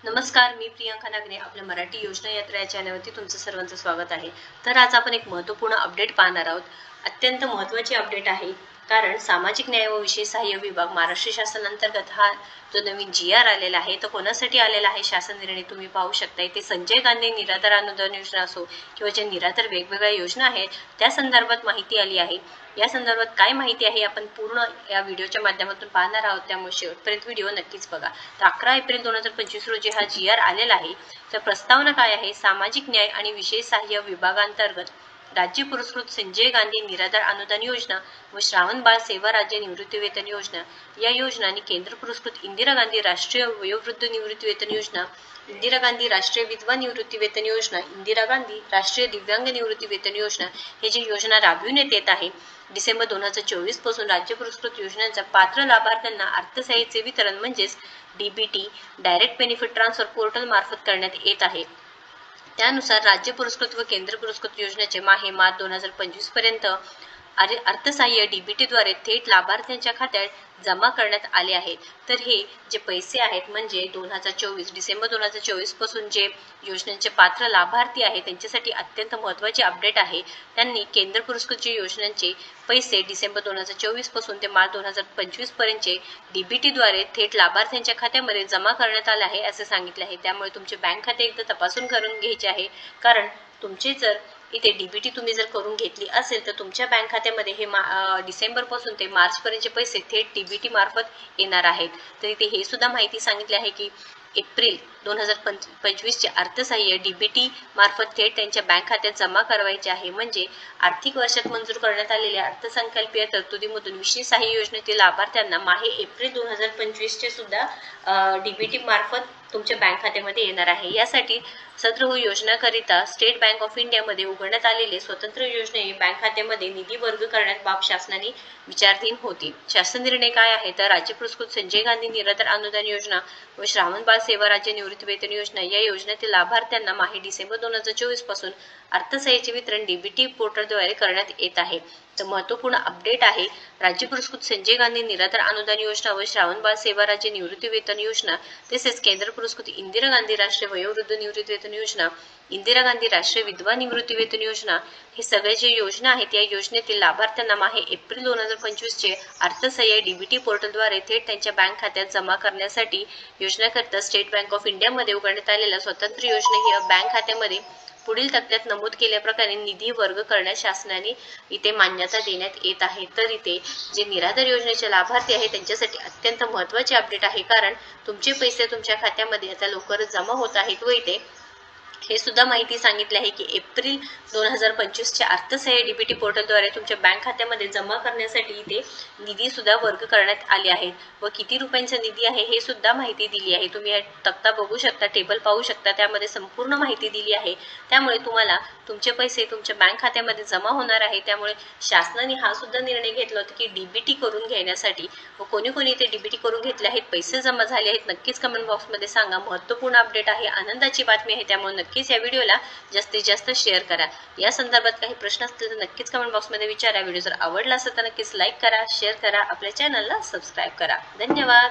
नमस्कार, मी प्रियंका नागरे. आपल्या मराठी योजना यात्रा या चॅनलवरती तुमचं सर्वांचं स्वागत आहे. तर आज आपण एक महत्त्वपूर्ण अपडेट पाहणार आहोत. अत्यंत महत्त्वाची अपडेट आहे, कारण सामाजिक न्याय व विशेष सहाय्य विभाग महाराष्ट्र शासन अंतर्गत हा जो नवीन GR आलेला आहे तो कोणासाठी आलेला आहे शासन निर्णय तुम्ही पाहू शकता. इथे संजय गांधी निराधार अनुदान योजना असो किंवा ज्या निराधार वेगवेगळ्या योजना आहेत त्या संदर्भात माहिती आली आहे. या संदर्भात काय माहिती आहे आपण पूर्ण या व्हिडिओच्या माध्यमातून पाहणार आहोत, त्यामुळे शेवटपर्यंत व्हिडिओ नक्कीच बघा. तर 11 एप्रिल 2025 रोजी हा GR आलेला आहे. तर प्रस्तावना काय आहे? सामाजिक न्याय आणि विशेष सहाय्य विभागांतर्गत राज्य पुरस्कृत संजय गांधी निराधार अनुदान योजना व श्रावणबाळ सेवा राज्य निवृत्तीवेतन योजना या योजना आणि केंद्र पुरस्कृत इंदिरा गांधी राष्ट्रीय वयोवृद्ध निवृत्तीवेतन योजना, इंदिरा गांधी राष्ट्रीय विधवा निवृत्तीवेतन योजना, इंदिरा गांधी राष्ट्रीय दिव्यांग निवृत्तीवेतन योजना हे जी योजना राबविण्यात येत आहे. डिसेंबर 2024 पासून राज्य पुरस्कृत योजनांचा पात्र लाभार्थ्यांना अर्थसहाय्याचे वितरण म्हणजेच DBT direct benefit transfer portal मार्फत करण्यात येत आहे. त्यानुसार राज्य पुरस्कृत व केंद्र पुरस्कृत योजनेचे मार्च 2025 पर्यंत अर्थसहाय्य DBT द्वारे थेट लाभार्थ्यांच्या खात्यात जमा करण्यात आले आहेत. तर हे जे पैसे आहेत म्हणजे डिसेंबर 2024 पासून जे योजनेचे पात्र लाभार्थी आहेत त्यांच्यासाठी अत्यंत महत्त्वाची अपडेट आहे. त्यांनी केंद्र पुरस्कृत योजनांचे पैसे डिसेंबर 2024 पासून ते मार्च 2025 पर्यंतचे DBT द्वारे थेट लाभार्थ्यांच्या खात्यामध्ये जमा करण्यात आले आहे असे सांगितले आहे. त्यामुळे तुमचे बँक खाते एकदा तपासून करून घ्यायचे आहे, कारण तुमचे जर इथे DBT तुम्ही जर करून घेतली असेल तर तुमच्या बँक खात्यामध्ये हे डिसेंबर पासून ते मार्च पर्यंतचे पैसे थेट DBT मार्फत येणार आहेत. तर इथे हे सुद्धा माहिती सांगितली आहे की एप्रिल 2025 चे अर्थसहाय्य DBT मार्फत थेट त्यांच्या बँक खात्यात जमा करायचे आहे. म्हणजे आर्थिक वर्षात मंजूर करण्यात आलेल्या अर्थसंकल्पीय तरतुदीमधून विशेष सहाय्य योजनेतील लाभार्थ्यांना एप्रिल 2025 चे सुद्धा DBT मार्फत तुमच्या बँक खात्यामध्ये येणार आहे. यासाठी सदर योजनाकरिता स्टेट बँक ऑफ इंडियामध्ये उघडण्यात आलेले स्वतंत्र योजने बँक खात्यामध्ये निधी वर्ग करण्यात बाब शासनाने विचाराधीन होती. शासन निर्णय काय आहे? तर राज्य पुरस्कृत संजय गांधी निराधार अनुदान योजना व श्रावणबाळ सेवा राज्य निवृत्तीवेतन योजना या योजनेतील लाभार्थ्यांना डिसेंबर 2024 पासून अर्थसहाय्याचे वितरण DBT पोर्टलद्वारे करण्यात येत आहे. तर महत्त्वपूर्ण अपडेट आहे. राज्य पुरस्कृत संजय गांधी निराधार अनुदान योजना व श्रावणबाळ सेवा राज्य निवृत्तीवेतन योजना तसेच केंद्र पुरस्कृत इंदिरा गांधी राष्ट्रीय वयोवृद्ध निवृत्तीवेतन योजना, इंदिरा गांधी राष्ट्रीय विधवा निवृत्तीवेतन योजना हे सगळे जे योजना आहेत या योजनेतील लाभार्थ्यांना एप्रिल 2025 चे अर्थसहाय्य DBT पोर्टलद्वारे थेट त्यांच्या बँक खात्यात जमा करण्यासाठी योजनाकरिता स्टेट बँक ऑफ इंडियामध्ये उघडण्यात आलेल्या स्वतंत्र योजने ही बँक खात्यामध्ये पुढील तक्त्यात नमूद केल्याप्रकारे निधी वर्ग करण्यास शासनाने इथे मान्यता देण्यात येत आहे. तर इथे जे निराधार योजनेचे लाभार्थी आहेत त्यांच्यासाठी अत्यंत महत्त्वाचे अपडेट आहे, कारण तुमचे पैसे तुमच्या खात्यामध्ये आता लवकरच जमा होत आहेत व इथे हे सुद्धा माहिती सांगितली आहे की एप्रिल 2025 च्या अर्थसहाय्य DBT पोर्टलद्वारे तुमच्या बँक खात्यामध्ये जमा करण्यासाठी इथे निधी सुद्धा वर्ग करण्यात आले आहेत व किती रुपयांचा निधी आहे हे सुद्धा माहिती दिली आहे. तुम्ही तक्ता बघू शकता, टेबल पाहू शकता, त्यामध्ये संपूर्ण माहिती दिली आहे. त्यामुळे तुम्हाला तुमचे पैसे तुमच्या बँक खात्यामध्ये जमा होणार आहे. त्यामुळे शासनाने हा सुद्धा निर्णय घेतला होता की DBT करून घेण्यासाठी व कोणी कोणी इथे DBT करून घेतले आहेत, पैसे जमा झाले आहेत, नक्कीच कमेंट बॉक्समध्ये सांगा. महत्त्वपूर्ण अपडेट आहे, आनंदाची बातमी आहे. त्यामुळे नक्कीच या व्हिडिओला जास्तीत जास्त शेअर करा. या संदर्भात काही प्रश्न असतील तर नक्कीच कमेंट बॉक्समध्ये विचारा. व्हिडिओ जर आवडला असेल तर नक्कीच लाईक करा, शेअर करा, आपल्या चॅनलला सबस्क्राईब करा. धन्यवाद.